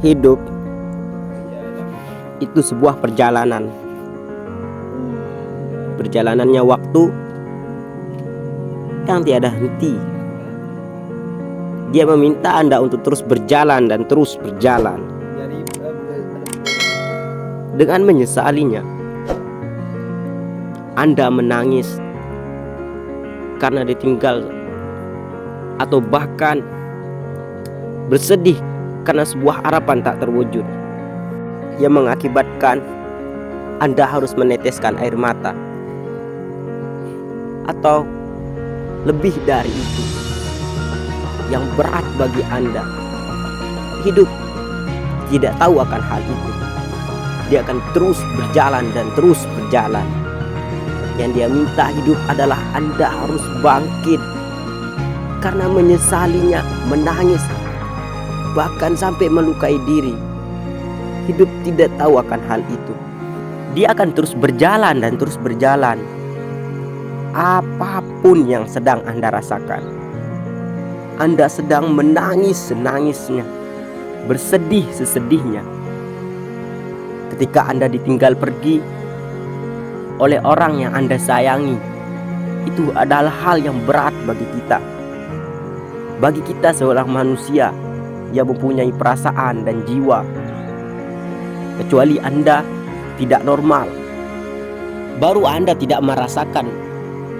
Hidup itu sebuah perjalanan. Perjalanannya waktu yang tiada henti. Dia meminta Anda untuk terus berjalan dan terus berjalan. Dengan menyesalinya, Anda menangis karena ditinggal, atau bahkan bersedih karena sebuah harapan tak terwujud, yang mengakibatkan Anda harus meneteskan air mata. Atau lebih dari itu, yang berat bagi Anda, hidup tidak tahu akan hal itu. Dia akan terus berjalan dan terus berjalan. Yang dia minta hidup adalah Anda harus bangkit. Karena menyesalinya, menangis, bahkan sampai melukai diri. Hidup tidak tahu akan hal itu. Dia akan terus berjalan dan terus berjalan. Apapun yang sedang Anda rasakan, Anda sedang menangis senangisnya, bersedih sesedihnya. Ketika Anda ditinggal pergi oleh orang yang Anda sayangi, itu adalah hal yang berat bagi kita. Bagi kita seorang manusia yang mempunyai perasaan dan jiwa. Kecuali Anda tidak normal, baru Anda tidak merasakan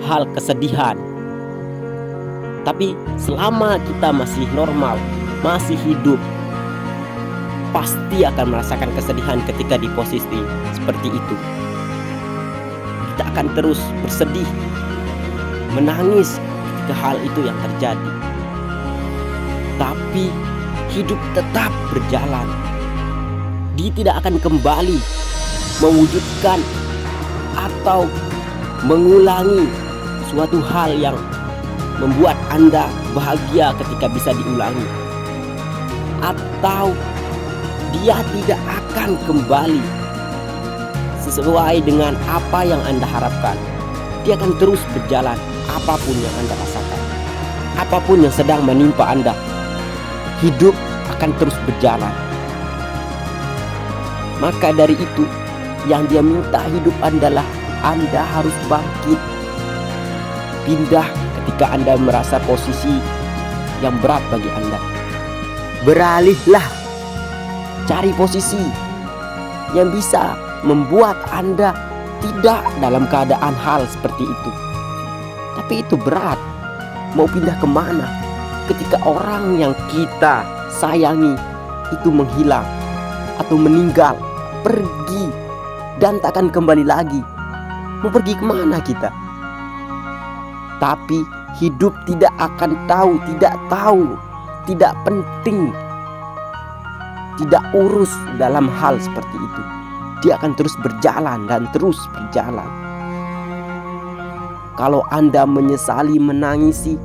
hal kesedihan. Tapi selama kita masih normal, masih hidup, pasti akan merasakan kesedihan ketika di posisi seperti itu. Kita akan terus bersedih, menangis ketika hal itu yang terjadi. Tapi hidup tetap berjalan. Dia tidak akan kembali mewujudkan atau mengulangi suatu hal yang membuat Anda bahagia ketika bisa diulangi. Atau dia tidak akan kembali sesuai dengan apa yang Anda harapkan. Dia akan terus berjalan apapun yang Anda rasakan, apapun yang sedang menimpa Anda. Hidup akan terus berjalan. Maka dari itu, yang dia minta hidup adalah Anda harus bangkit. Pindah ketika Anda merasa posisi yang berat bagi Anda. Beralihlah, cari posisi yang bisa membuat Anda tidak dalam keadaan hal seperti itu. Tapi itu berat. Mau pindah kemana ketika orang yang kita sayangi itu menghilang atau meninggal, pergi dan tak akan kembali lagi? Mau pergi kemana kita? Tapi hidup tidak akan tahu, tidak penting, tidak urus dalam hal seperti itu. Dia akan terus berjalan dan terus berjalan. Kalau Anda menyesali, menangisi,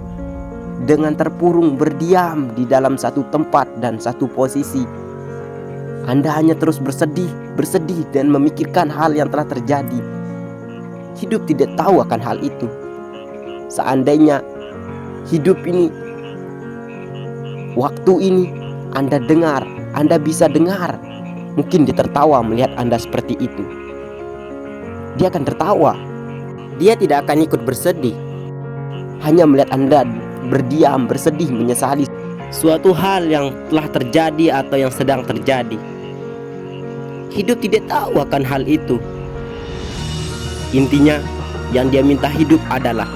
dengan terpurung berdiam di dalam satu tempat dan satu posisi, Anda hanya terus bersedih dan memikirkan hal yang telah terjadi. Hidup tidak tahu akan hal itu. Seandainya hidup ini, waktu ini Anda dengar, Anda bisa dengar, mungkin dia tertawa melihat Anda seperti itu. Dia akan tertawa. Dia tidak akan ikut bersedih, hanya melihat Anda berdiam, bersedih, menyesali suatu hal yang telah terjadi atau yang sedang terjadi. Hidup tidak tahu akan hal itu. Intinya, yang dia minta hidup adalah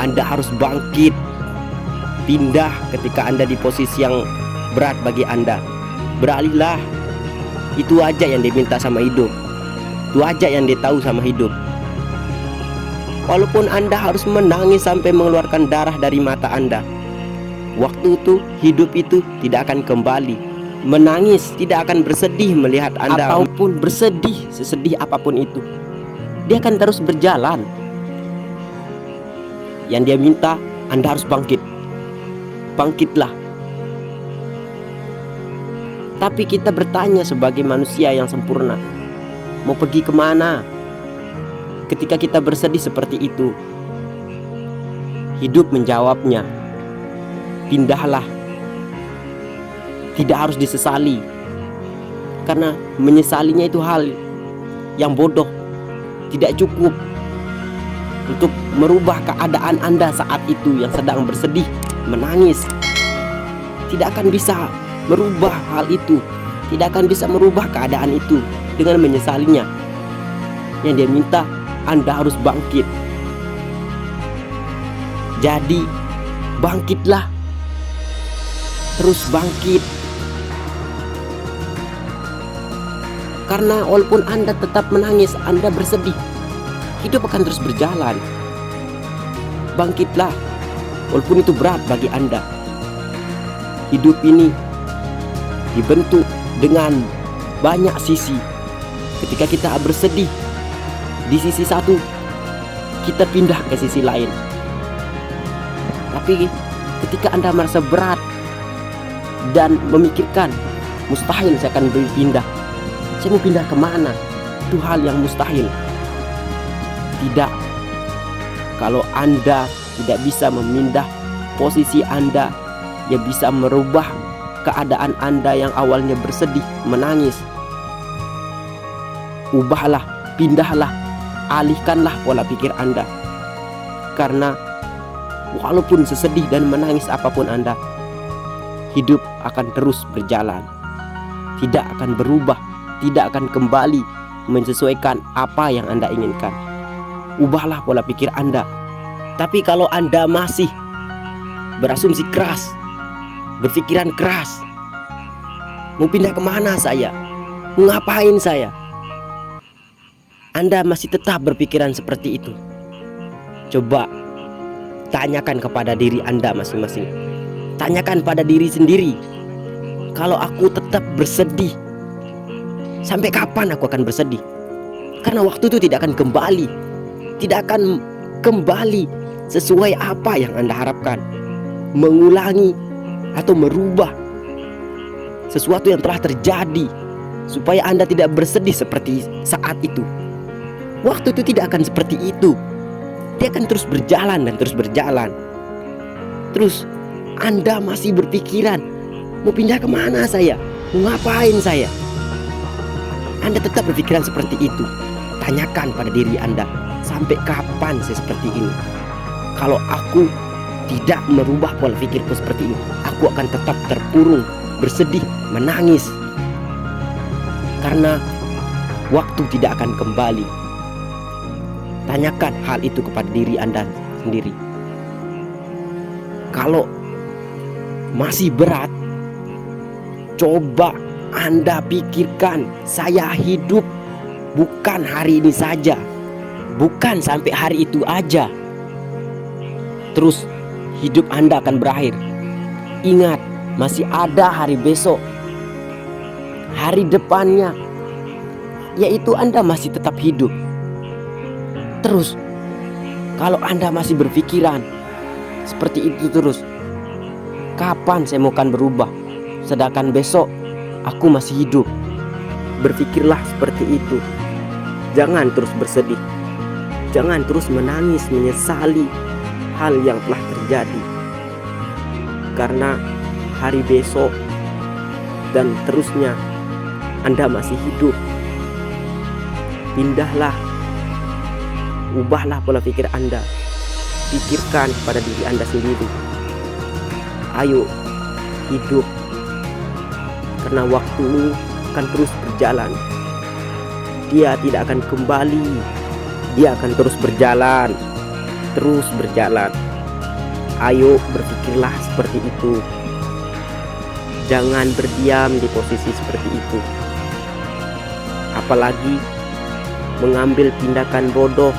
Anda harus bangkit. Pindah ketika Anda di posisi yang berat bagi Anda. Beralihlah. Itu aja yang dia minta sama hidup. Itu aja yang dia tahu sama hidup. Walaupun Anda harus menangis sampai mengeluarkan darah dari mata Anda, waktu itu, hidup itu tidak akan kembali. Menangis tidak akan bersedih melihat Anda, ataupun bersedih sesedih apapun itu. Dia akan terus berjalan. Yang dia minta, Anda harus bangkit. Bangkitlah. Tapi kita bertanya sebagai manusia yang sempurna, mau pergi kemana? Ketika kita bersedih seperti itu, hidup menjawabnya, pindahlah. Tidak harus disesali, Karena menyesalinya itu hal yang bodoh, tidak cukup untuk merubah keadaan Anda saat itu yang sedang bersedih, menangis. Tidak akan bisa merubah hal itu, tidak akan bisa merubah keadaan itu dengan menyesalinya. Yang dia minta, Anda harus bangkit. Jadi bangkitlah, terus bangkit. Karena walaupun Anda tetap menangis, Anda bersedih, hidup akan terus berjalan. Bangkitlah, walaupun itu berat bagi Anda. Hidup ini dibentuk dengan banyak sisi. Ketika kita bersedih di sisi satu, kita pindah ke sisi lain. Tapi ketika Anda merasa berat dan memikirkan, mustahil saya akan berpindah, saya mau pindah kemana? Itu hal yang mustahil. Tidak. Kalau Anda tidak bisa memindah posisi Anda, ya bisa merubah keadaan Anda yang awalnya bersedih, menangis. Ubahlah, pindahlah, alihkanlah pola pikir Anda. Karena walaupun sesedih dan menangis apapun Anda, hidup akan terus berjalan, tidak akan berubah, tidak akan kembali menyesuaikan apa yang Anda inginkan. Ubahlah pola pikir Anda. Tapi kalau Anda masih berasumsi keras, berpikiran keras, mau pindah kemana saya, mau ngapain saya, Anda masih tetap berpikiran seperti itu, coba tanyakan kepada diri Anda masing-masing. Tanyakan pada diri sendiri, kalau aku tetap bersedih, sampai kapan aku akan bersedih? Karena waktu itu tidak akan kembali, tidak akan kembali sesuai apa yang Anda harapkan, mengulangi atau merubah sesuatu yang telah terjadi supaya Anda tidak bersedih seperti saat itu. Waktu itu tidak akan seperti itu. Dia akan terus berjalan dan terus berjalan. Terus Anda masih berpikiran, mau pindah kemana saya, mau ngapain saya? Anda tetap berpikiran seperti itu. Tanyakan pada diri Anda, sampai kapan saya seperti ini? Kalau aku tidak merubah pola pikirku seperti ini, aku akan tetap terpurung, bersedih, menangis. Karena waktu tidak akan kembali. Tanyakan hal itu kepada diri Anda sendiri. Kalau masih berat, coba Anda pikirkan, saya hidup bukan hari ini saja, bukan sampai hari itu aja. Terus hidup Anda akan berakhir. Ingat, masih ada hari besok, hari depannya, yaitu Anda masih tetap hidup. Terus kalau Anda masih berpikiran seperti itu terus, kapan saya mau akan berubah, sedangkan besok aku masih hidup? Berpikirlah seperti itu. Jangan terus bersedih, jangan terus menangis, menyesali hal yang telah terjadi. Karena hari besok dan terusnya Anda masih hidup. Pindahlah, ubahlah pola pikir Anda. Pikirkan pada diri Anda sendiri. Ayo hidup, karena waktu ini akan terus berjalan. Dia tidak akan kembali. Dia akan terus berjalan, terus berjalan. Ayo berpikirlah seperti itu. Jangan berdiam di posisi seperti itu. Apalagi mengambil tindakan bodoh,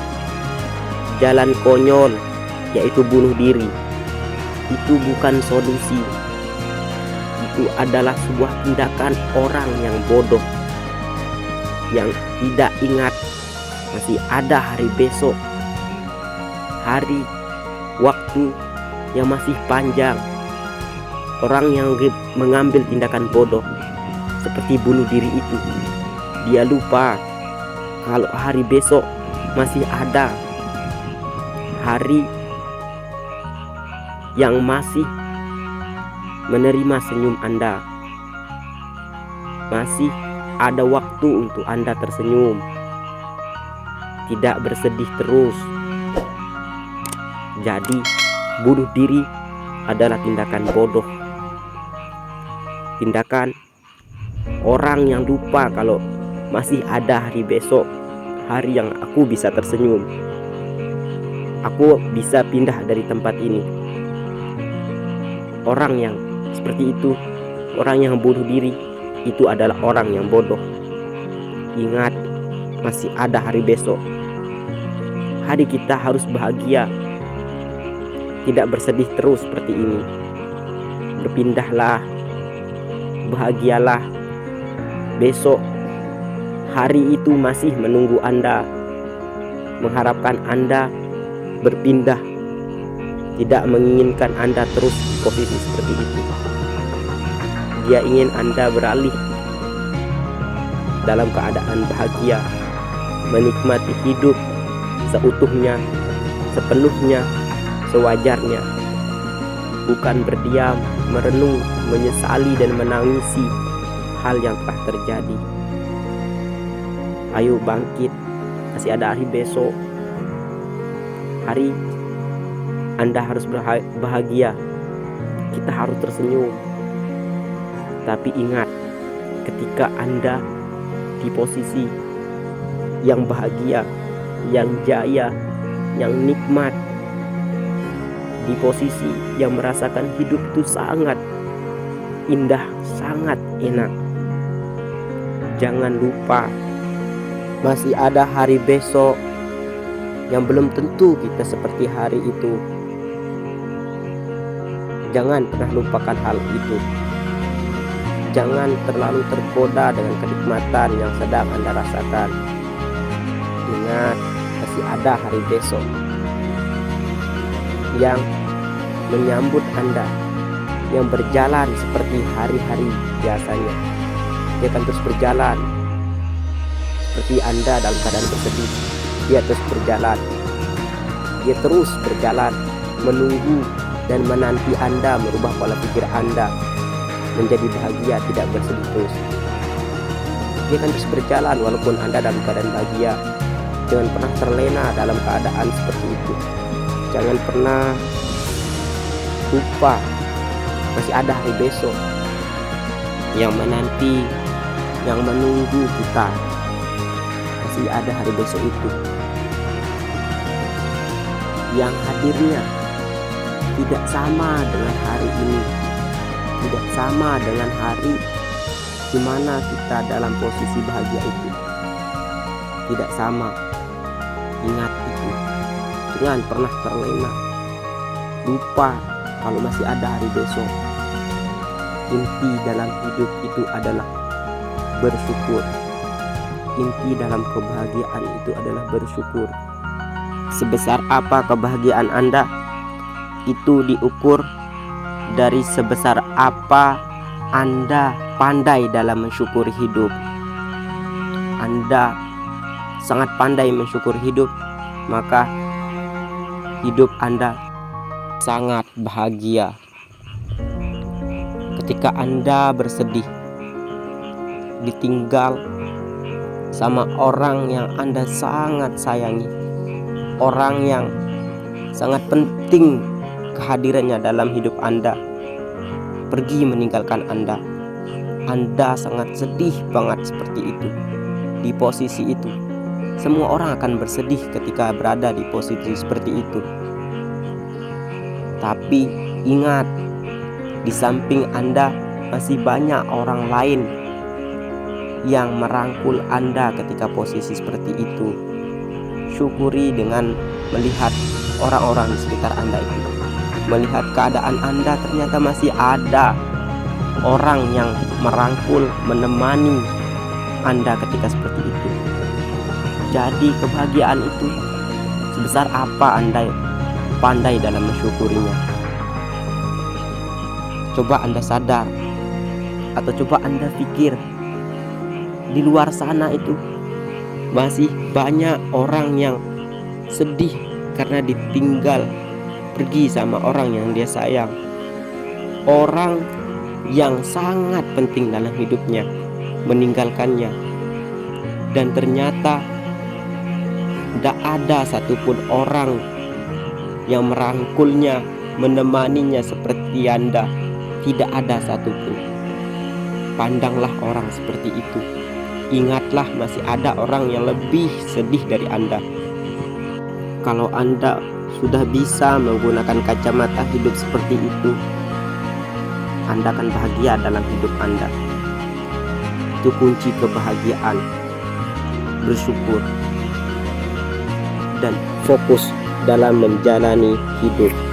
jalan konyol, yaitu bunuh diri. Itu bukan solusi. Itu adalah sebuah tindakan orang yang bodoh, yang tidak ingat masih ada hari besok, hari waktu yang masih panjang. Orang yang mengambil tindakan bodoh seperti bunuh diri itu, dia lupa kalau hari besok masih ada hari yang masih menerima senyum Anda, masih ada waktu untuk Anda tersenyum, tidak bersedih terus. Jadi, bunuh diri adalah tindakan bodoh. Tindakan orang yang lupa kalau masih ada hari besok, hari yang aku bisa tersenyum. Aku bisa pindah dari tempat ini. Orang yang seperti itu, orang yang bunuh diri, itu adalah orang yang bodoh. Ingat, masih ada hari besok. Hari kita harus bahagia, tidak bersedih terus seperti ini. Berpindahlah, bahagialah. Besok hari itu masih menunggu Anda, mengharapkan Anda berpindah, tidak menginginkan Anda terus di posisi seperti itu. Dia ingin Anda beralih dalam keadaan bahagia, menikmati hidup seutuhnya, sepenuhnya, sewajarnya, bukan berdiam, merenung, menyesali dan menangisi hal yang telah terjadi. Ayo bangkit, masih ada hari besok. Hari Anda harus bahagia, kita harus tersenyum. Tapi ingat, ketika Anda di posisi yang bahagia, yang jaya, yang nikmat, di posisi yang merasakan hidup itu sangat indah, sangat enak, jangan lupa masih ada hari besok yang belum tentu kita seperti hari itu. Jangan pernah lupakan hal itu. Jangan terlalu tergoda dengan kenikmatan yang sedang Anda rasakan. Ingat, masih ada hari besok yang menyambut Anda, yang berjalan seperti hari-hari biasanya. Dia akan terus berjalan seperti Anda dalam keadaan bersedih. Dia terus berjalan. Dia terus berjalan, menunggu dan menanti Anda merubah pola pikir Anda menjadi bahagia, tidak bersedih terus. Dia akan terus berjalan walaupun Anda dalam keadaan bahagia. Jangan pernah terlena dalam keadaan seperti itu. Jangan pernah lupa masih ada hari besok yang menanti, yang menunggu kita. Masih ada hari besok itu yang hadirnya tidak sama dengan hari ini, tidak sama dengan hari di mana kita dalam posisi bahagia itu. Tidak sama. Ingat itu. Jangan pernah terlena, lupa kalau masih ada hari besok. Inti dalam hidup itu adalah bersyukur. Inti dalam kebahagiaan itu adalah bersyukur. Sebesar apa kebahagiaan Anda, itu diukur dari sebesar apa Anda pandai dalam mensyukuri hidup. Anda sangat pandai mensyukuri hidup, maka hidup Anda sangat bahagia. Ketika Anda bersedih, ditinggal sama orang yang Anda sangat sayangi, orang yang sangat penting kehadirannya dalam hidup Anda, pergi meninggalkan Anda. Anda sangat sedih banget seperti itu. Di posisi itu, semua orang akan bersedih ketika berada di posisi seperti itu. Tapi ingat, di samping Anda masih banyak orang lain yang merangkul Anda ketika posisi seperti itu. Syukuri dengan melihat orang-orang di sekitar Anda itu. Melihat keadaan Anda, ternyata masih ada orang yang merangkul, menemani Anda ketika seperti itu. Jadi kebahagiaan itu sebesar apa Anda pandai dalam mensyukurinya. Coba Anda sadar, atau coba Anda pikir, di luar sana itu masih banyak orang yang sedih karena ditinggal pergi sama orang yang dia sayang, orang yang sangat penting dalam hidupnya, meninggalkannya. Dan ternyata tidak ada satupun orang yang merangkulnya, menemaninya seperti Anda. Tidak ada satupun. Pandanglah orang seperti itu. Ingatlah masih ada orang yang lebih sedih dari Anda. Kalau Anda sudah bisa menggunakan kacamata hidup seperti itu, Anda akan bahagia dalam hidup Anda. Itu kunci kebahagiaan. Bersyukur dan fokus dalam menjalani hidup.